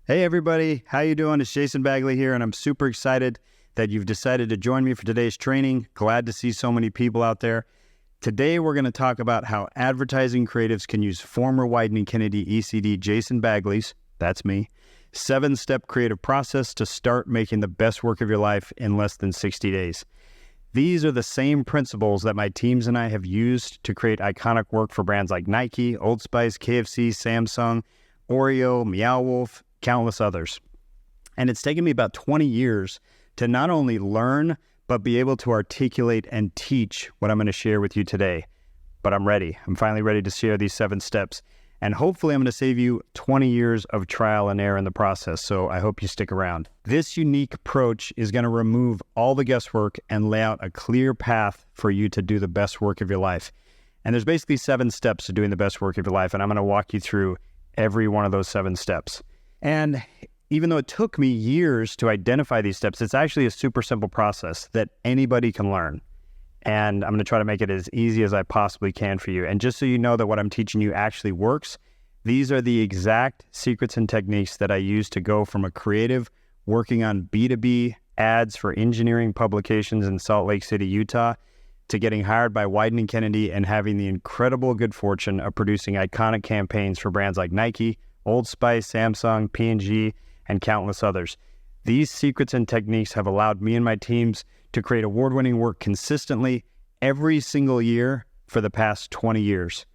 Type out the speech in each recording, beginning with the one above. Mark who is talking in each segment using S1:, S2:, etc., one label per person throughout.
S1: Hey everybody, how you doing? It's Jason Bagley here, and I'm super excited that you've decided to join me for today's training. Glad to see so many people out there. Today we're going to talk about how advertising creatives can use former Wieden+Kennedy ECD Jason Bagley's, that's me, 7-step creative process to start making the best work of your life in less than 60 days. These are the same principles that my teams and I have used to create iconic work for brands like Nike, Old Spice, KFC, Samsung, Oreo, Meow Wolf, countless others. And it's taken me about 20 years to not only learn, but be able to articulate and teach what I'm going to share with you today. But I'm ready. I'm finally ready to share these 7 steps. And hopefully I'm going to save you 20 years of trial and error in the process. So I hope you stick around. This unique approach is going to remove all the guesswork and lay out a clear path for you to do the best work of your life. And there's basically 7 steps to doing the best work of your life. And I'm going to walk you through every one of those 7 steps. And even though it took me years to identify these steps, it's actually a super simple process that anybody can learn. And I'm going to try to make it as easy as I possibly can for you. And just so you know that what I'm teaching you actually works, these are the exact secrets and techniques that I use to go from a creative working on B2B ads for engineering publications in Salt Lake City, Utah, to getting hired by Wieden+Kennedy and having the incredible good fortune of producing iconic campaigns for brands like Nike, Old Spice, Samsung, P&G, and countless others. These secrets and techniques have allowed me and my teams to create award-winning work consistently every single year for the past 20 years.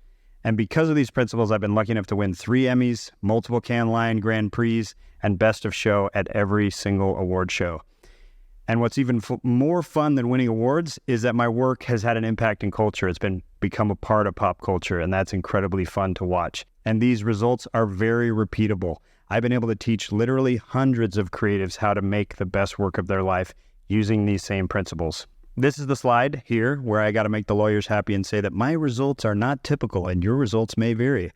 S1: And because of these principles, I've been lucky enough to win 3 Emmys, multiple Cannes Lion Grand Prix, and Best of Show at every single award show. And what's even more fun than winning awards is that my work has had an impact in culture. It's become a part of pop culture, and that's incredibly fun to watch. And these results are very repeatable. I've been able to teach literally hundreds of creatives how to make the best work of their life using these same principles. This is the slide here where I got to make the lawyers happy and say that my results are not typical and your results may vary.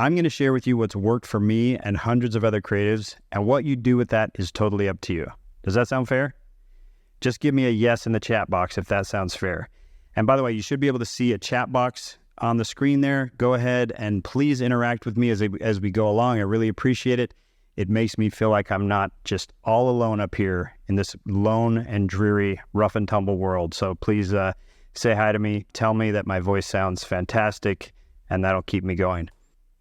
S1: I'm going to share with you what's worked for me and hundreds of other creatives, and what you do with that is totally up to you. Does that sound fair? Just give me a yes in the chat box if that sounds fair. And by the way, you should be able to see a chat box on the screen there. Go ahead and please interact with me as we go along. I really appreciate it. It makes me feel like I'm not just all alone up here in this lone and dreary, rough and tumble world. So please say hi to me. Tell me that my voice sounds fantastic, and that'll keep me going.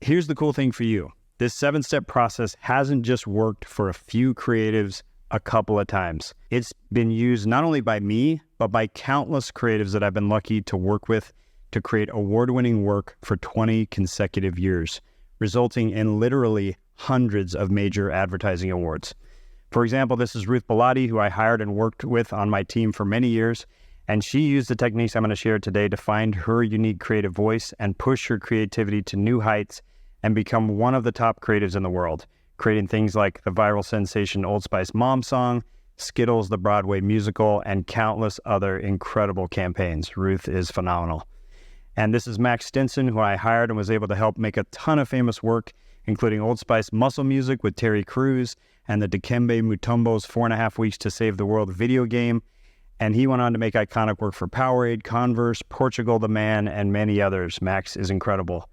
S1: Here's the cool thing for you. This 7-step process hasn't just worked for a few creatives a couple of times. It's been used not only by me, but by countless creatives that I've been lucky to work with to create award-winning work for 20 consecutive years, resulting in literally hundreds of major advertising awards. For example, this is Ruth Bellotti, who I hired and worked with on my team for many years, and she used the techniques I'm going to share today to find her unique creative voice and push her creativity to new heights and become one of the top creatives in the world, creating things like the viral sensation Old Spice Mom Song, Skittles, the Broadway musical, and countless other incredible campaigns. Ruth is phenomenal. And this is Max Stinson, who I hired and was able to help make a ton of famous work, including Old Spice Muscle Music with Terry Crews and the Dikembe Mutombo's 4.5 Weeks to Save the World video game. And he went on to make iconic work for Powerade, Converse, Portugal the Man, and many others. Max is incredible.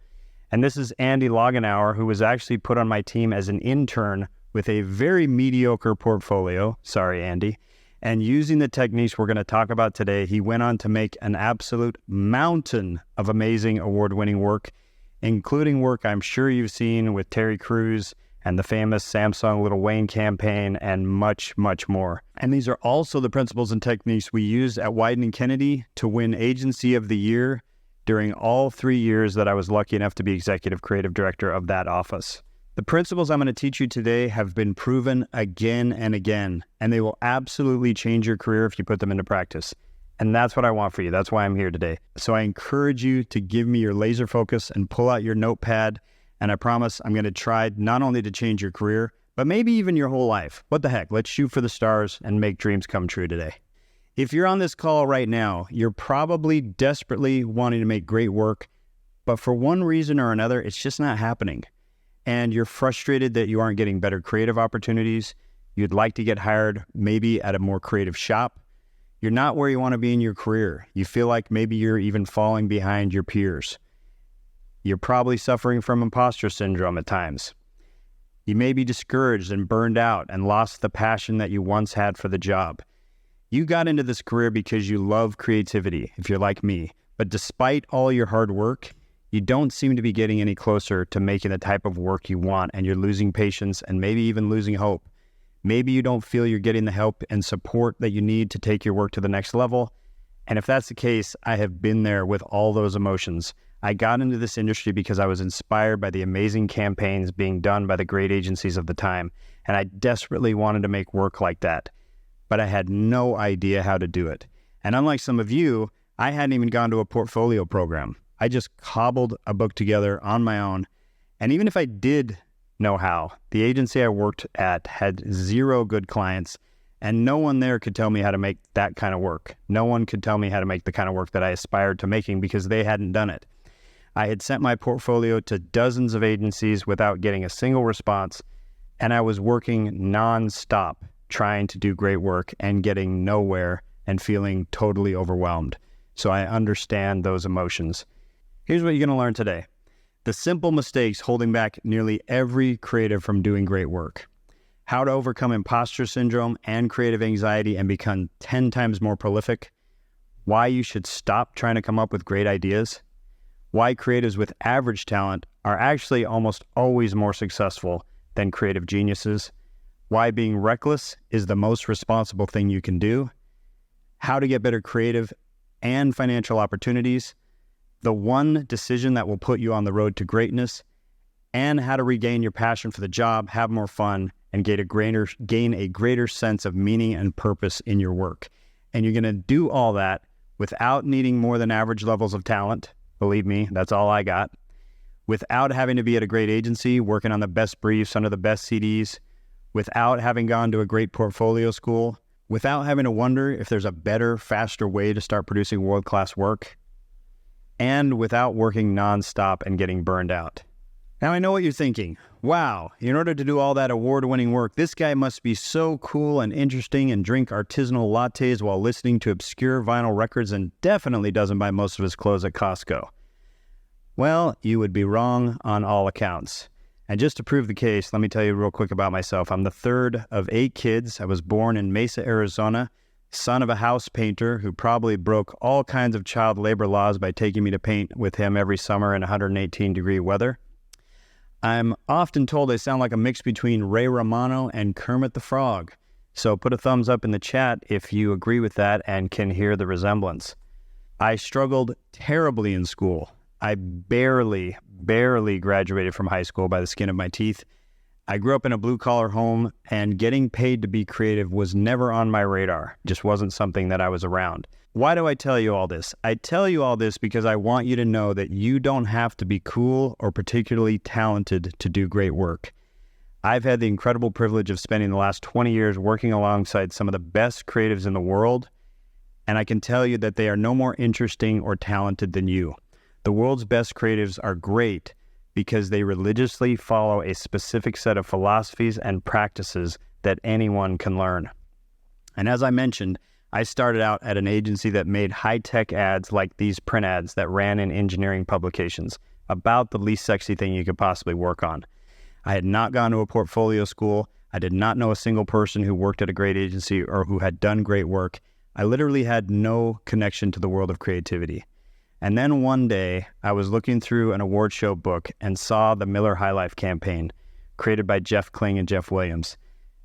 S1: And this is Andy Logenauer, who was actually put on my team as an intern with a very mediocre portfolio. Sorry, Andy. And using the techniques we're going to talk about today, he went on to make an absolute mountain of amazing award-winning work, including work I'm sure you've seen with Terry Crews and the famous Samsung Lil Wayne campaign, and much, much more. And these are also the principles and techniques we used at Wieden+Kennedy to win Agency of the Year during all 3 years that I was lucky enough to be Executive Creative Director of that office. The principles I'm going to teach you today have been proven again and again, and they will absolutely change your career if you put them into practice. And that's what I want for you. That's why I'm here today. So I encourage you to give me your laser focus and pull out your notepad, and I promise I'm going to try not only to change your career, but maybe even your whole life. What the heck? Let's shoot for the stars and make dreams come true today. If you're on this call right now, you're probably desperately wanting to make great work, but for one reason or another, it's just not happening. And you're frustrated that you aren't getting better creative opportunities. You'd like to get hired maybe at a more creative shop. You're not where you want to be in your career. You feel like maybe you're even falling behind your peers. You're probably suffering from imposter syndrome at times. You may be discouraged and burned out and lost the passion that you once had for the job. You got into this career because you love creativity, if you're like me, but despite all your hard work, you don't seem to be getting any closer to making the type of work you want, and you're losing patience and maybe even losing hope. Maybe you don't feel you're getting the help and support that you need to take your work to the next level. And if that's the case, I have been there with all those emotions. I got into this industry because I was inspired by the amazing campaigns being done by the great agencies of the time, and I desperately wanted to make work like that. But I had no idea how to do it. And unlike some of you, I hadn't even gone to a portfolio program. I just cobbled a book together on my own. And even if I did know how, the agency I worked at had 0 good clients, and no one there could tell me how to make that kind of work. No one could tell me how to make the kind of work that I aspired to making because they hadn't done it. I had sent my portfolio to dozens of agencies without getting a single response, and I was working nonstop trying to do great work and getting nowhere and feeling totally overwhelmed. So I understand those emotions. Here's what you're going to learn today. The simple mistakes holding back nearly every creative from doing great work. How to overcome imposter syndrome and creative anxiety and become 10 times more prolific. Why you should stop trying to come up with great ideas. Why creatives with average talent are actually almost always more successful than creative geniuses. Why being reckless is the most responsible thing you can do. How to get better creative and financial opportunities. The one decision that will put you on the road to greatness. And how to regain your passion for the job, have more fun, and gain a greater sense of meaning and purpose in your work. And you're going to do all that without needing more than average levels of talent. Believe me, that's all I got. Without having to be at a great agency, working on the best briefs under the best CDs. Without having gone to a great portfolio school. Without having to wonder if there's a better, faster way to start producing world-class work. And without working nonstop and getting burned out. Now I know what you're thinking. Wow, in order to do all that award-winning work, this guy must be so cool and interesting and drink artisanal lattes while listening to obscure vinyl records and definitely doesn't buy most of his clothes at Costco. Well, you would be wrong on all accounts. And just to prove the case, let me tell you real quick about myself. I'm the third of 8 kids. I was born in Mesa, Arizona, son of a house painter who probably broke all kinds of child labor laws by taking me to paint with him every summer in 118-degree weather. I'm often told I sound like a mix between Ray Romano and Kermit the Frog. So put a thumbs up in the chat if you agree with that and can hear the resemblance. I struggled terribly in school. I barely graduated from high school by the skin of my teeth. I grew up in a blue-collar home, and getting paid to be creative was never on my radar. Just wasn't something that I was around. Why do I tell you all this? I tell you all this because I want you to know that you don't have to be cool or particularly talented to do great work. I've had the incredible privilege of spending the last 20 years working alongside some of the best creatives in the world, and I can tell you that they are no more interesting or talented than you. The world's best creatives are great because they religiously follow a specific set of philosophies and practices that anyone can learn. And as I mentioned, I started out at an agency that made high-tech ads like these print ads that ran in engineering publications, about the least sexy thing you could possibly work on. I had not gone to a portfolio school. I did not know a single person who worked at a great agency or who had done great work. I literally had no connection to the world of creativity. And then one day, I was looking through an award show book and saw the Miller High Life campaign, created by Jeff Kling and Jeff Williams.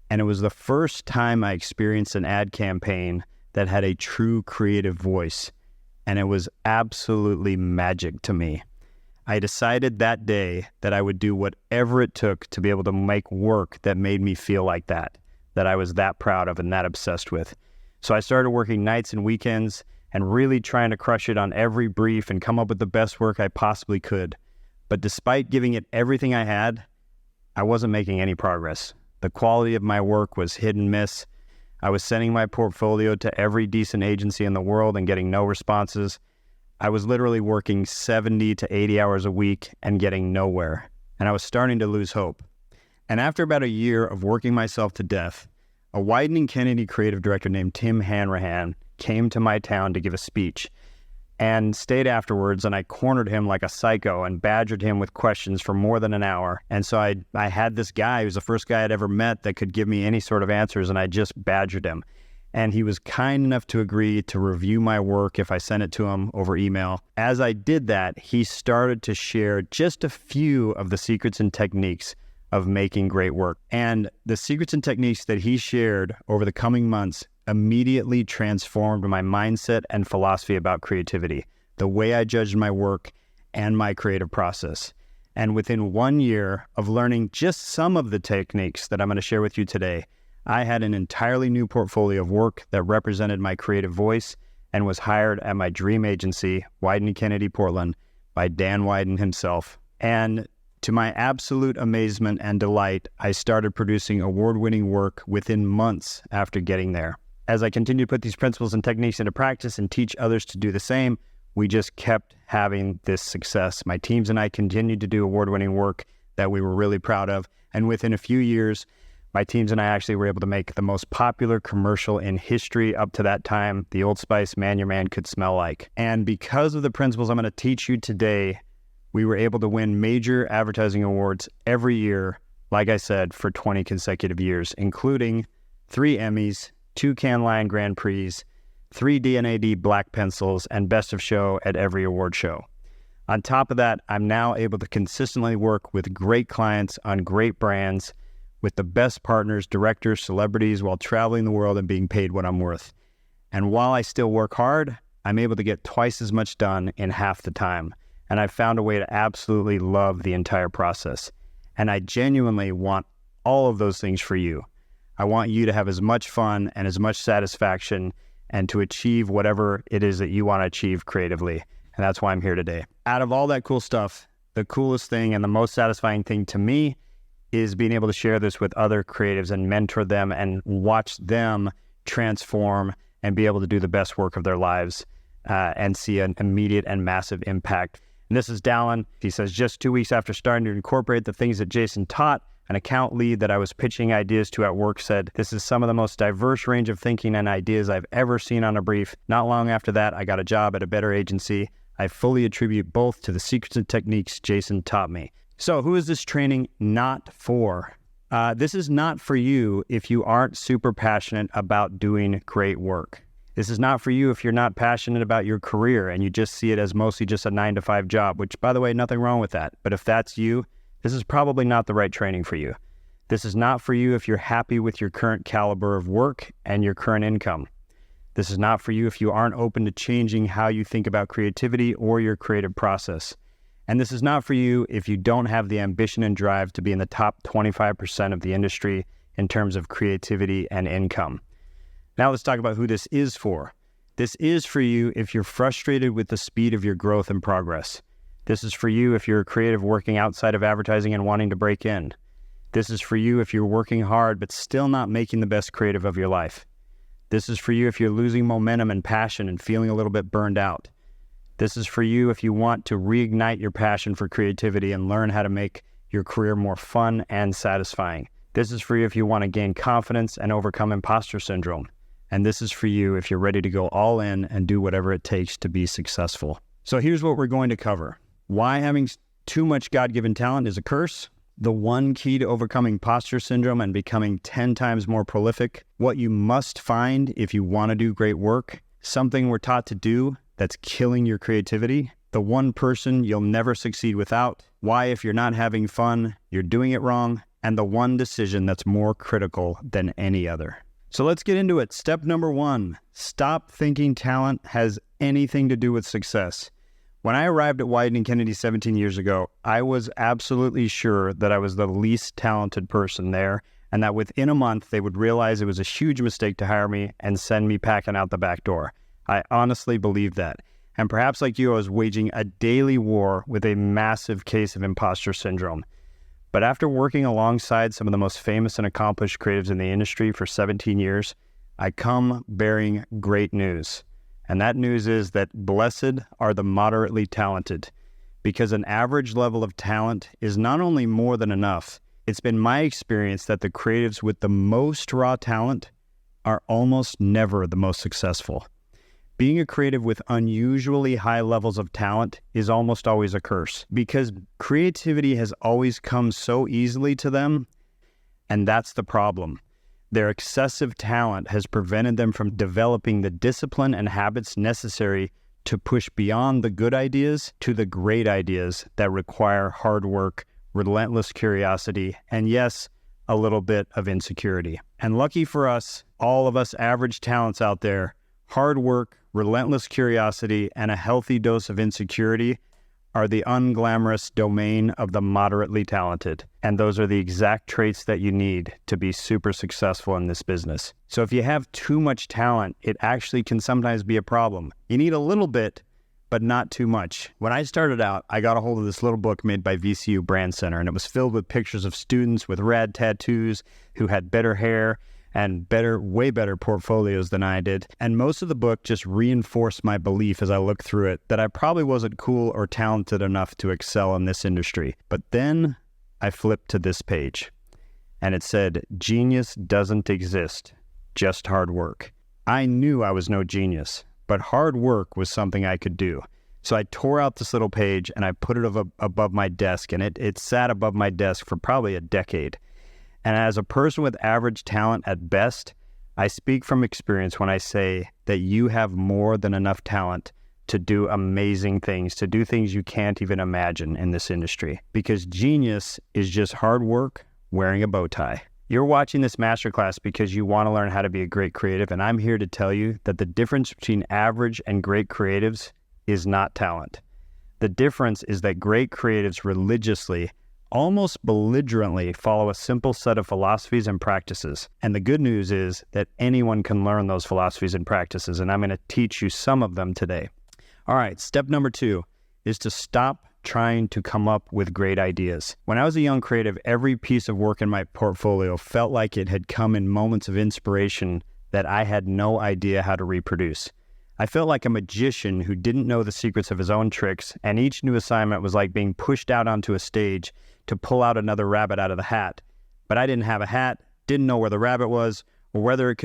S1: And it was the first time I experienced an ad campaign that had a true creative voice, and it was absolutely magic to me. I decided that day that I would do whatever it took to be able to make work that made me feel like that I was that proud of and that obsessed with. So I started working nights and weekends and really trying to crush it on every brief and come up with the best work I possibly could. But despite giving it everything I had, I wasn't making any progress. The quality of my work was hit and miss. I was sending my portfolio to every decent agency in the world and getting no responses. I was literally working 70 to 80 hours a week and getting nowhere. And I was starting to lose hope. And after about a year of working myself to death, a Wieden+Kennedy creative director named Tim Hanrahan came to my town to give a speech. and stayed afterwards, and I cornered him like a psycho and badgered him with questions for more than an hour. And so I had this guy who's the first guy I'd ever met that could give me any sort of answers, and I just badgered him. And he was kind enough to agree to review my work if I sent it to him over email. As I did that, he started to share just a few of the secrets and techniques of making great work. And the secrets and techniques that he shared over the coming months immediately transformed my mindset and philosophy about creativity, the way I judged my work and my creative process. And within 1 year of learning just some of the techniques that I'm going to share with you today, I had an entirely new portfolio of work that represented my creative voice and was hired at my dream agency, Wieden & Kennedy, Portland, by Dan Wieden himself. And to my absolute amazement and delight, I started producing award-winning work within months after getting there. As I continued to put these principles and techniques into practice and teach others to do the same, we just kept having this success. My teams and I continued to do award-winning work that we were really proud of. And within a few years, my teams and I actually were able to make the most popular commercial in history up to that time, the Old Spice Man Your Man Could Smell Like. And because of the principles I'm going to teach you today, we were able to win major advertising awards every year, like I said, for 20 consecutive years, including 3 Emmys, 2 Cannes Lion Grand Prix, 3 D&AD Black Pencils, and Best of Show at every award show. On top of that, I'm now able to consistently work with great clients on great brands, with the best partners, directors, celebrities, while traveling the world and being paid what I'm worth. And while I still work hard, I'm able to get twice as much done in half the time. And I've found a way to absolutely love the entire process. And I genuinely want all of those things for you. I want you to have as much fun and as much satisfaction and to achieve whatever it is that you want to achieve creatively. And that's why I'm here today. Out of all that cool stuff, the coolest thing and the most satisfying thing to me is being able to share this with other creatives and mentor them and watch them transform and be able to do the best work of their lives and see an immediate and massive impact. And this is Dallin. He says, just 2 weeks after starting to incorporate the things that Jason taught, an account lead that I was pitching ideas to at work said, this is some of the most diverse range of thinking and ideas I've ever seen on a brief. Not long after that, I got a job at a better agency. I fully attribute both to the secrets and techniques Jason taught me. So who is this training not for? This is not for you if you aren't super passionate about doing great work. This is not for you if you're not passionate about your career and you just see it as mostly just a 9-to-5 job, which, by the way, nothing wrong with that. But if that's you, this is probably not the right training for you. This is not for you if you're happy with your current caliber of work and your current income. This is not for you if you aren't open to changing how you think about creativity or your creative process. And this is not for you if you don't have the ambition and drive to be in the top 25% of the industry in terms of creativity and income. Now let's talk about who this is for. This is for you if you're frustrated with the speed of your growth and progress. This is for you if you're a creative working outside of advertising and wanting to break in. This is for you if you're working hard but still not making the best creative of your life. This is for you if you're losing momentum and passion and feeling a little bit burned out. This is for you if you want to reignite your passion for creativity and learn how to make your career more fun and satisfying. This is for you if you want to gain confidence and overcome imposter syndrome. And this is for you if you're ready to go all in and do whatever it takes to be successful. So here's what we're going to cover. Why having too much God-given talent is a curse. The one key to overcoming imposter syndrome and becoming 10 times more prolific. What you must find if you want to do great work. Something we're taught to do that's killing your creativity. The one person you'll never succeed without. Why, if you're not having fun, you're doing it wrong. And the one decision that's more critical than any other. So let's get into it. Step number 1, stop thinking talent has anything to do with success. When I arrived at Wieden & Kennedy 17 years ago, I was absolutely sure that I was the least talented person there, and that within a month they would realize it was a huge mistake to hire me and send me packing out the back door. I honestly believed that. And perhaps like you, I was waging a daily war with a massive case of imposter syndrome. But after working alongside some of the most famous and accomplished creatives in the industry for 17 years, I come bearing great news. And that news is that blessed are the moderately talented, because an average level of talent is not only more than enough. It's been my experience that the creatives with the most raw talent are almost never the most successful. Being a creative with unusually high levels of talent is almost always a curse because creativity has always come so easily to them, and that's the problem. Their excessive talent has prevented them from developing the discipline and habits necessary to push beyond the good ideas to the great ideas that require hard work, relentless curiosity, and yes, a little bit of insecurity. And lucky for us, all of us average talents out there, hard work, relentless curiosity, and a healthy dose of insecurity are the unglamorous domain of the moderately talented. And those are the exact traits that you need to be super successful in this business. So if you have too much talent, it actually can sometimes be a problem. You need a little bit, but not too much. When I started out, I got a hold of this little book made by VCU Brand Center, and it was filled with pictures of students with rad tattoos who had better hair and way better portfolios than I did. And most of the book just reinforced my belief as I looked through it that I probably wasn't cool or talented enough to excel in this industry. But then I flipped to this page, and it said, "Genius doesn't exist, just hard work." I knew I was no genius, but hard work was something I could do. So I tore out this little page and I put it above my desk, and it sat above my desk for probably a decade. And as a person with average talent at best, I speak from experience when I say that you have more than enough talent to do amazing things, to do things you can't even imagine in this industry. Because genius is just hard work wearing a bow tie. You're watching this masterclass because you want to learn how to be a great creative, and I'm here to tell you that the difference between average and great creatives is not talent. The difference is that great creatives religiously, almost belligerently, follow a simple set of philosophies and practices. And the good news is that anyone can learn those philosophies and practices, and I'm going to teach you some of them today. All right, step number 2 is to stop trying to come up with great ideas. When I was a young creative, every piece of work in my portfolio felt like it had come in moments of inspiration that I had no idea how to reproduce. I felt like a magician who didn't know the secrets of his own tricks, and each new assignment was like being pushed out onto a stage to pull out another rabbit out of the hat. But I didn't have a hat, didn't know where the rabbit was, or whether it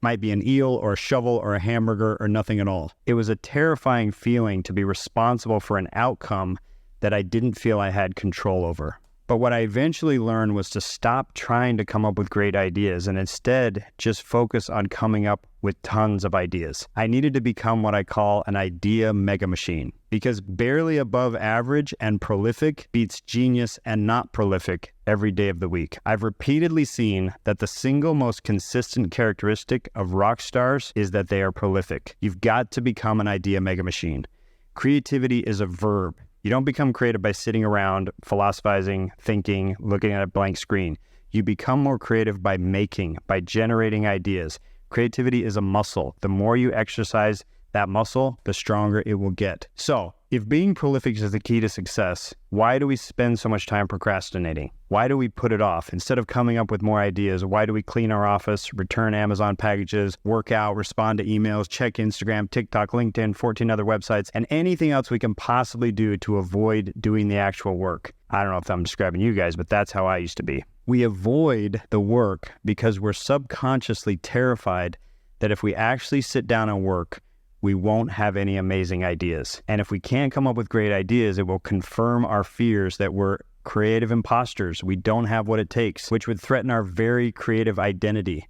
S1: might be an eel or a shovel or a hamburger or nothing at all. It was a terrifying feeling to be responsible for an outcome that I didn't feel I had control over. But what I eventually learned was to stop trying to come up with great ideas and instead just focus on coming up with tons of ideas. I needed to become what I call an idea mega machine, because barely above average and prolific beats genius and not prolific every day of the week. I've repeatedly seen that the single most consistent characteristic of rock stars is that they are prolific. You've got to become an idea mega machine. Creativity is a verb. You don't become creative by sitting around, philosophizing, thinking, looking at a blank screen. You become more creative by making, by generating ideas. Creativity is a muscle. The more you exercise that muscle, the stronger it will get. So, if being prolific is the key to success, why do we spend so much time procrastinating? Why do we put it off? Instead of coming up with more ideas, why do we clean our office, return Amazon packages, work out, respond to emails, check Instagram, TikTok, LinkedIn, 14 other websites, and anything else we can possibly do to avoid doing the actual work? I don't know if I'm describing you guys, but that's how I used to be. We avoid the work because we're subconsciously terrified that if we actually sit down and work, we won't have any amazing ideas. And if we can't come up with great ideas, it will confirm our fears that we're creative imposters. We don't have what it takes, which would threaten our very creative identity.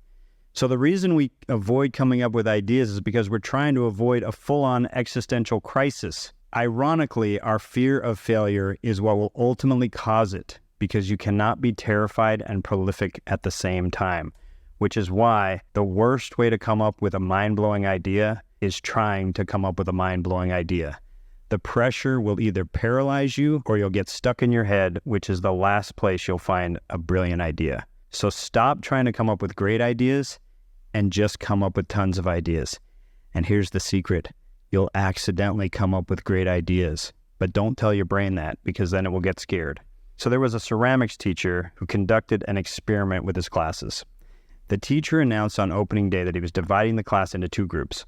S1: So the reason we avoid coming up with ideas is because we're trying to avoid a full-on existential crisis. Ironically, our fear of failure is what will ultimately cause it, because you cannot be terrified and prolific at the same time, which is why the worst way to come up with a mind-blowing idea is trying to come up with a mind-blowing idea. The pressure will either paralyze you or you'll get stuck in your head, which is the last place you'll find a brilliant idea. So stop trying to come up with great ideas and just come up with tons of ideas. And here's the secret. You'll accidentally come up with great ideas, but don't tell your brain that, because then it will get scared. So there was a ceramics teacher who conducted an experiment with his classes. The teacher announced on opening day that he was dividing the class into 2 groups.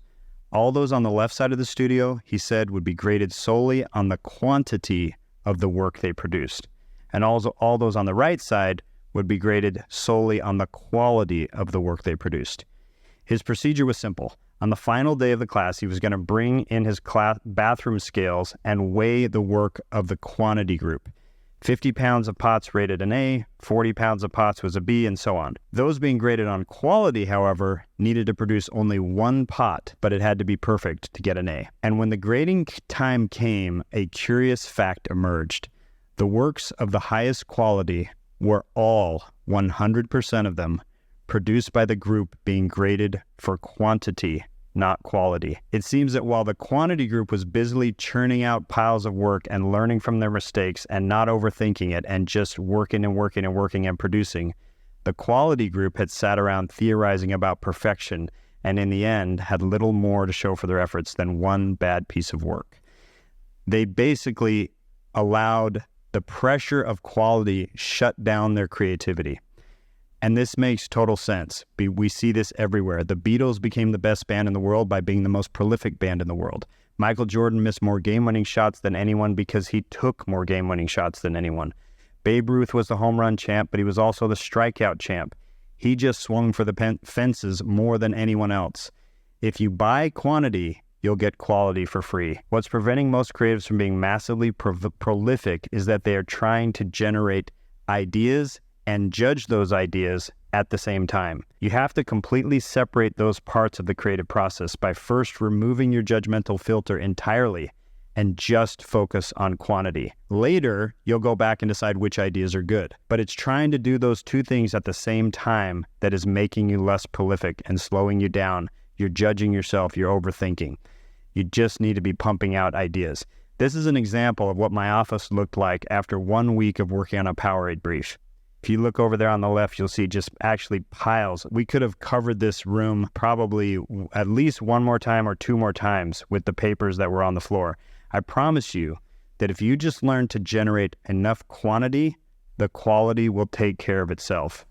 S1: All those on the left side of the studio, he said, would be graded solely on the quantity of the work they produced. And also all those on the right side would be graded solely on the quality of the work they produced. His procedure was simple. On the final day of the class, he was going to bring in his bathroom scales and weigh the work of the quantity group. 50 pounds of pots rated an A, 40 pounds of pots was a B, and so on. Those being graded on quality, however, needed to produce only one pot, but it had to be perfect to get an A. And when the grading time came, a curious fact emerged. The works of the highest quality were all, 100% of them, produced by the group being graded for quantity, not quality. It seems that while the quantity group was busily churning out piles of work and learning from their mistakes and not overthinking it and just working and producing, the quality group had sat around theorizing about perfection and in the end had little more to show for their efforts than one bad piece of work. They basically allowed the pressure of quality shut down their creativity. And this makes total sense. We see this everywhere. The Beatles became the best band in the world by being the most prolific band in the world. Michael Jordan missed more game-winning shots than anyone because he took more game-winning shots than anyone. Babe Ruth was the home run champ, but he was also the strikeout champ. He just swung for the fences more than anyone else. If you buy quantity, you'll get quality for free. What's preventing most creatives from being massively prolific is that they are trying to generate ideas and judge those ideas at the same time. You have to completely separate those parts of the creative process by first removing your judgmental filter entirely and just focus on quantity. Later, you'll go back and decide which ideas are good. But it's trying to do those two things at the same time that is making you less prolific and slowing you down. You're judging yourself, you're overthinking. You just need to be pumping out ideas. This is an example of what my office looked like after 1 week of working on a Powerade brief. If you look over there on the left, you'll see just actually piles. We could have covered this room probably at least one more time or two more times with the papers that were on the floor. I promise you that if you just learn to generate enough quantity, the quality will take care of itself.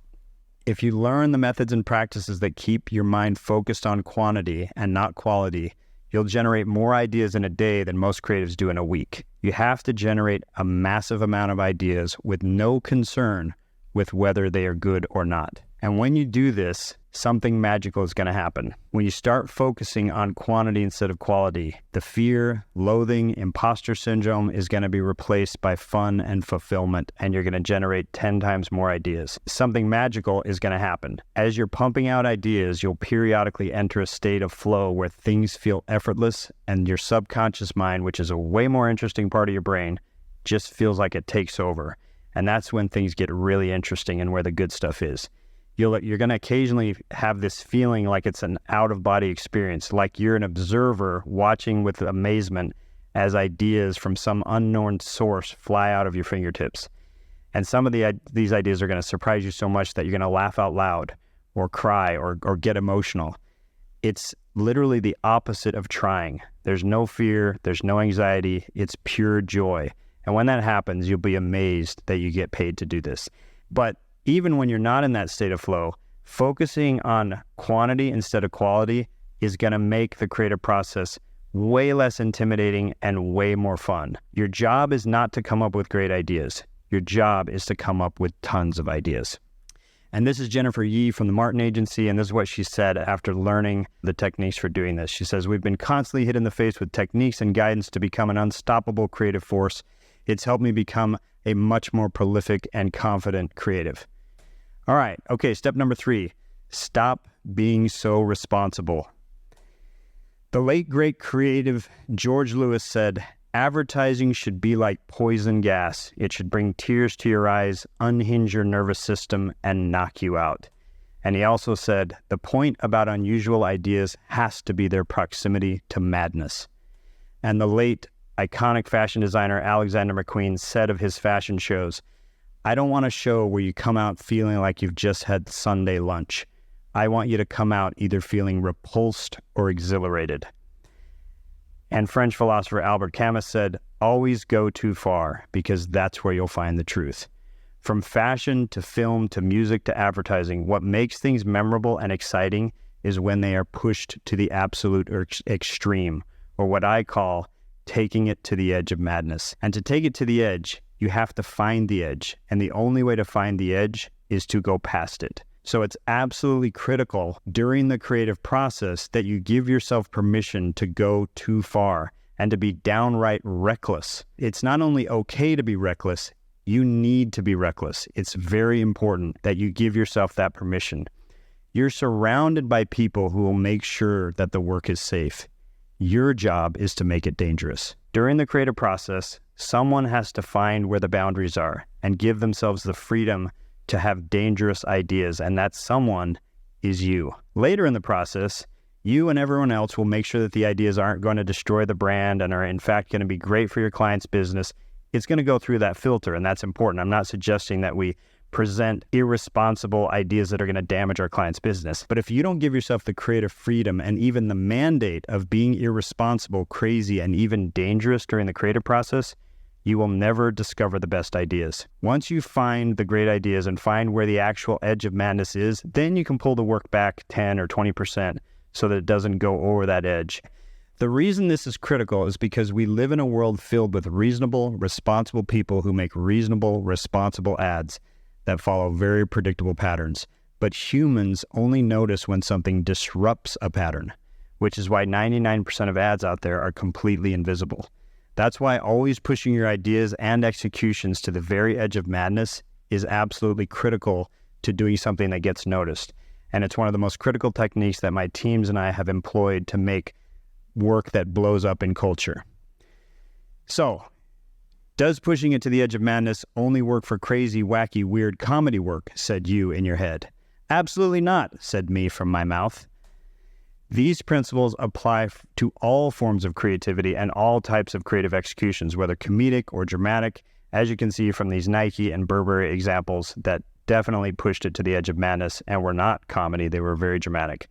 S1: If you learn the methods and practices that keep your mind focused on quantity and not quality, you'll generate more ideas in a day than most creatives do in a week. You have to generate a massive amount of ideas with no concern with whether they are good or not. And when you do this, something magical is going to happen. When you start focusing on quantity instead of quality, the fear, loathing, imposter syndrome is going to be replaced by fun and fulfillment, and you're going to generate 10 times more ideas. Something magical is going to happen. As you're pumping out ideas, you'll periodically enter a state of flow where things feel effortless, and your subconscious mind, which is a way more interesting part of your brain, just feels like it takes over. And that's when things get really interesting and where the good stuff is. You're going to occasionally have this feeling like it's an out-of-body experience, like you're an observer watching with amazement as ideas from some unknown source fly out of your fingertips. And some of these ideas are going to surprise you so much that you're going to laugh out loud or cry or get emotional. It's literally the opposite of trying. There's no fear, there's no anxiety, it's pure joy. And when that happens, you'll be amazed that you get paid to do this. But even when you're not in that state of flow, focusing on quantity instead of quality is going to make the creative process way less intimidating and way more fun. Your job is not to come up with great ideas. Your job is to come up with tons of ideas. And this is Jennifer Yee from the Martin Agency, and this is what she said after learning the techniques for doing this. She says, "We've been constantly hit in the face with techniques and guidance to become an unstoppable creative force. It's helped me become a much more prolific and confident creative." All right. Okay. Step number 3, stop being so responsible. The late, great creative George Lewis said, "Advertising should be like poison gas. It should bring tears to your eyes, unhinge your nervous system, and knock you out." And he also said, "The point about unusual ideas has to be their proximity to madness." And the late iconic fashion designer Alexander McQueen said of his fashion shows, "I don't want a show where you come out feeling like you've just had Sunday lunch. I want you to come out either feeling repulsed or exhilarated." And French philosopher Albert Camus said, "Always go too far, because that's where you'll find the truth." From fashion to film to music to advertising, what makes things memorable and exciting is when they are pushed to the absolute extreme, or what I call taking it to the edge of madness. And to take it to the edge, you have to find the edge. And the only way to find the edge is to go past it. So it's absolutely critical during the creative process that you give yourself permission to go too far and to be downright reckless. It's not only okay to be reckless, you need to be reckless. It's very important that you give yourself that permission. You're surrounded by people who will make sure that the work is safe. Your job is to make it dangerous. During the creative process, someone has to find where the boundaries are and give themselves the freedom to have dangerous ideas, and that someone is you. Later in the process, you and everyone else will make sure that the ideas aren't going to destroy the brand and are in fact going to be great for your client's business. It's going to go through that filter, and that's important. I'm not suggesting that we present irresponsible ideas that are going to damage our client's business. But if you don't give yourself the creative freedom and even the mandate of being irresponsible, crazy, and even dangerous during the creative process, you will never discover the best ideas. Once you find the great ideas and find where the actual edge of madness is, then you can pull the work back 10 or 20% so that it doesn't go over that edge. The reason this is critical is because we live in a world filled with reasonable, responsible people who make reasonable, responsible ads that follow very predictable patterns. But humans only notice when something disrupts a pattern, which is why 99% of ads out there are completely invisible. That's why always pushing your ideas and executions to the very edge of madness is absolutely critical to doing something that gets noticed. And it's one of the most critical techniques that my teams and I have employed to make work that blows up in culture. So, does pushing it to the edge of madness only work for crazy, wacky, weird comedy work, said you in your head. Absolutely not, said me from my mouth. These principles apply to all forms of creativity and all types of creative executions, whether comedic or dramatic, as you can see from these Nike and Burberry examples that definitely pushed it to the edge of madness and were not comedy, they were very dramatic.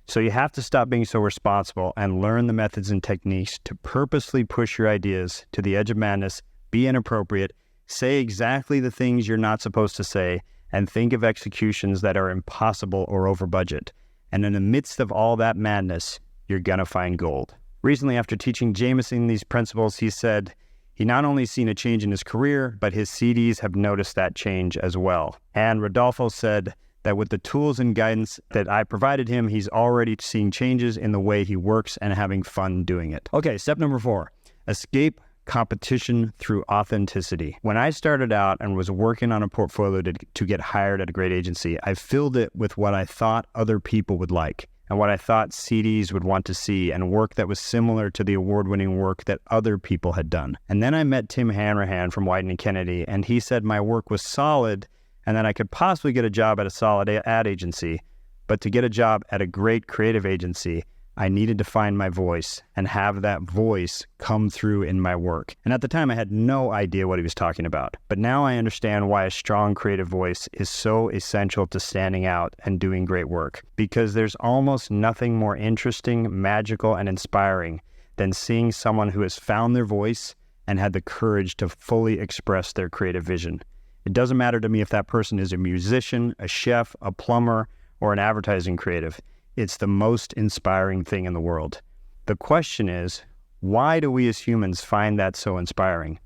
S1: So you have to stop being so responsible and learn the methods and techniques to purposely push your ideas to the edge of madness, be inappropriate, say exactly the things you're not supposed to say, and think of executions that are impossible or over budget. And in the midst of all that madness, you're gonna find gold. Recently, after teaching Jameson these principles, he said he not only seen a change in his career, but his CDs have noticed that change as well. And Rodolfo said that with the tools and guidance that I provided him, he's already seeing changes in the way he works and having fun doing it. Okay, step number 4, escape competition through authenticity. When I started out and was working on a portfolio to get hired at a great agency, I filled it with what I thought other people would like and what I thought CDs would want to see, and work that was similar to the award-winning work that other people had done. And then I met Tim Hanrahan from Wieden & Kennedy, and he said my work was solid and that I could possibly get a job at a solid ad agency, but to get a job at a great creative agency, I needed to find my voice and have that voice come through in my work. And at the time, I had no idea what he was talking about. But now I understand why a strong creative voice is so essential to standing out and doing great work. Because there's almost nothing more interesting, magical, and inspiring than seeing someone who has found their voice and had the courage to fully express their creative vision. It doesn't matter to me if that person is a musician, a chef, a plumber, or an advertising creative. It's the most inspiring thing in the world. The question is, why do we as humans find that so inspiring?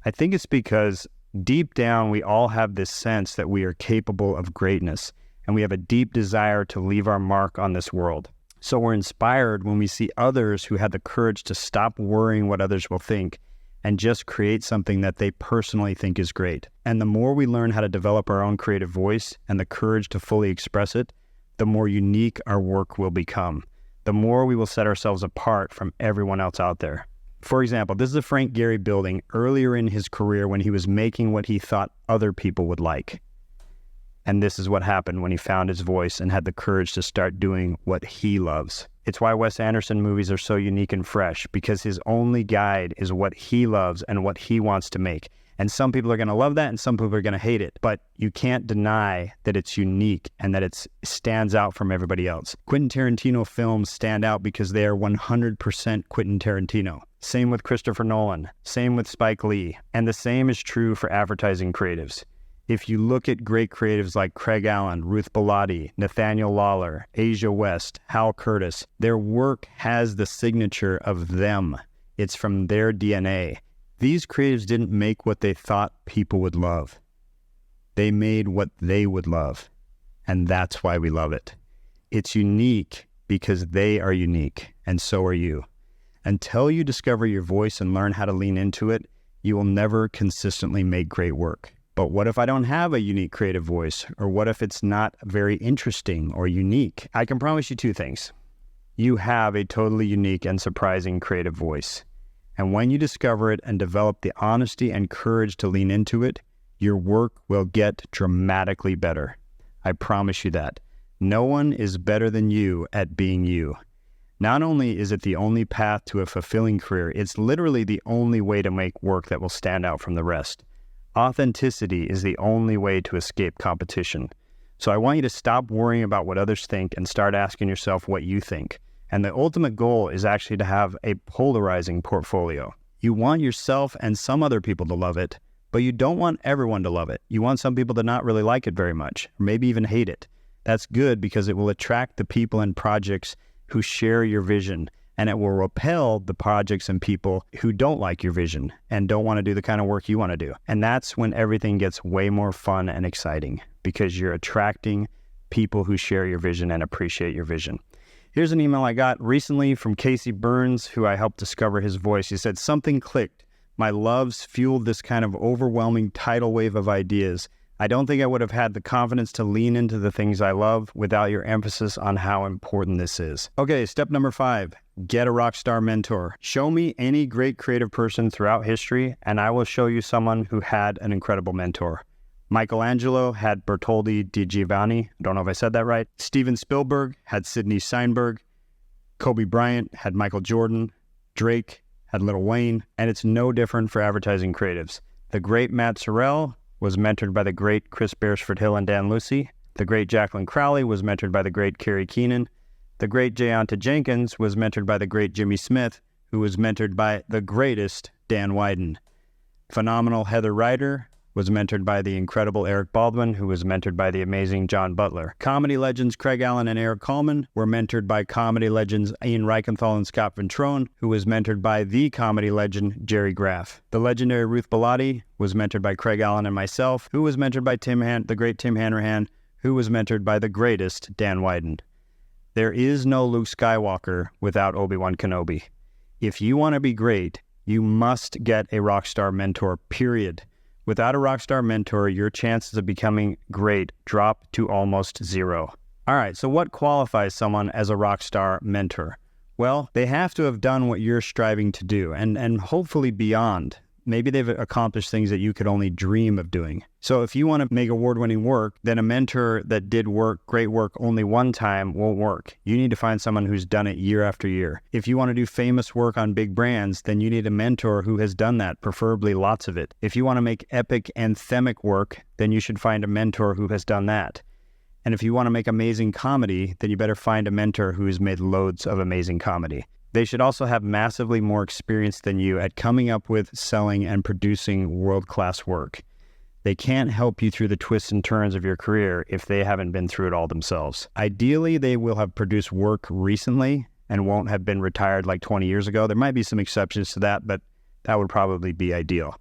S1: I think it's because deep down we all have this sense that we are capable of greatness, and we have a deep desire to leave our mark on this world. So we're inspired when we see others who had the courage to stop worrying what others will think and just create something that they personally think is great. And the more we learn how to develop our own creative voice and the courage to fully express it, the more unique our work will become, the more we will set ourselves apart from everyone else out there. For example, this is a Frank Gehry building earlier in his career when he was making what he thought other people would like. And this is what happened when he found his voice and had the courage to start doing what he loves. It's why Wes Anderson movies are so unique and fresh, because his only guide is what he loves and what he wants to make. And some people are going to love that and some people are going to hate it. But you can't deny that it's unique and that it stands out from everybody else. Quentin Tarantino films stand out because they are 100% Quentin Tarantino. Same with Christopher Nolan. Same with Spike Lee. And the same is true for advertising creatives. If you look at great creatives like Craig Allen, Ruth Bellotti, Nathaniel Lawler, Asia West, Hal Curtis, their work has the signature of them. It's from their DNA. These creatives didn't make what they thought people would love. They made what they would love. and that's why we love it. It's unique because they are unique, and so are you. Until you discover your voice and learn how to lean into it, you will never consistently make great work. But what if I don't have a unique creative voice? Or what if it's not very interesting or unique? I can promise you two things. You have a totally unique and surprising creative voice. And when you discover it and develop the honesty and courage to lean into it, your work will get dramatically better. I promise you that. No one is better than you at being you. Not only is it the only path to a fulfilling career, it's literally the only way to make work that will stand out from the rest. Authenticity is the only way to escape competition. So I want you to stop worrying about what others think and start asking yourself what you think. And the ultimate goal is actually to have a polarizing portfolio. You want yourself and some other people to love it, but you don't want everyone to love it. You want some people to not really like it very much, or maybe even hate it. That's good because it will attract the people and projects who share your vision, and it will repel the projects and people who don't like your vision and don't want to do the kind of work you want to do. And that's when everything gets way more fun and exciting because you're attracting people who share your vision and appreciate your vision. Here's an email I got recently from Casey Burns, who I helped discover his voice. He said, "Something clicked. My loves fueled this kind of overwhelming tidal wave of ideas. I don't think I would have had the confidence to lean into the things I love without your emphasis on how important this is." Okay, step number 5, get a rock star mentor. Show me any great creative person throughout history, and I will show you someone who had an incredible mentor. Michelangelo had Bertoldi di Giovanni. I don't know if I said that right. Steven Spielberg had Sidney Seinberg. Kobe Bryant had Michael Jordan. Drake had Lil Wayne. And it's no different for advertising creatives. The great Matt Sorrell was mentored by the great Chris Beresford Hill and Dan Lucy. The great Jacqueline Crowley was mentored by the great Carrie Keenan. The great Jayonta Jenkins was mentored by the great Jimmy Smith, who was mentored by the greatest Dan Wieden. Phenomenal Heather Ryder was mentored by the incredible Eric Baldwin, who was mentored by the amazing John Butler. Comedy legends Craig Allen and Eric Coleman were mentored by comedy legends Ian Reichenthal and Scott Ventrone, who was mentored by the comedy legend Jerry Graff. The legendary Ruth Bellotti was mentored by Craig Allen and myself, who was mentored by the great Tim Hanrahan, who was mentored by the greatest Dan Wieden. There is no Luke Skywalker without Obi-Wan Kenobi. If you want to be great, you must get a rock star mentor, period. Without a rock star mentor, your chances of becoming great drop to almost zero. All right, so what qualifies someone as a rock star mentor? Well, they have to have done what you're striving to do and hopefully beyond. Maybe they've accomplished things that you could only dream of doing. So if you want to make award-winning work, then a mentor that did great work only one time won't work. You need to find someone who's done it year after year. If you want to do famous work on big brands, then you need a mentor who has done that, preferably lots of it. If you want to make epic anthemic work, then you should find a mentor who has done that. And if you want to make amazing comedy, then you better find a mentor who has made loads of amazing comedy. They should also have massively more experience than you at coming up with, selling, and producing world-class work. They can't help you through the twists and turns of your career if they haven't been through it all themselves. Ideally, they will have produced work recently and won't have been retired like 20 years ago. There might be some exceptions to that, but that would probably be ideal.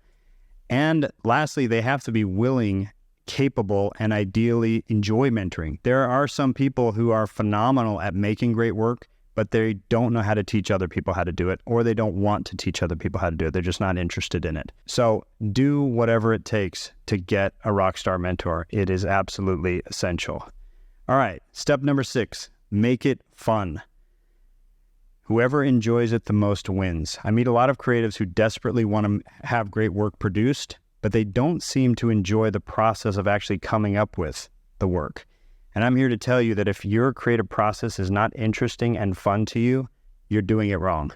S1: And lastly, they have to be willing, capable, and ideally enjoy mentoring. There are some people who are phenomenal at making great work, but they don't know how to teach other people how to do it, or they don't want to teach other people how to do it. They're just not interested in it. So do whatever it takes to get a rock star mentor. It is absolutely essential. All right, step number 6, make it fun. Whoever enjoys it the most wins. I meet a lot of creatives who desperately want to have great work produced, but they don't seem to enjoy the process of actually coming up with the work. And I'm here to tell you that if your creative process is not interesting and fun to you, you're doing it wrong.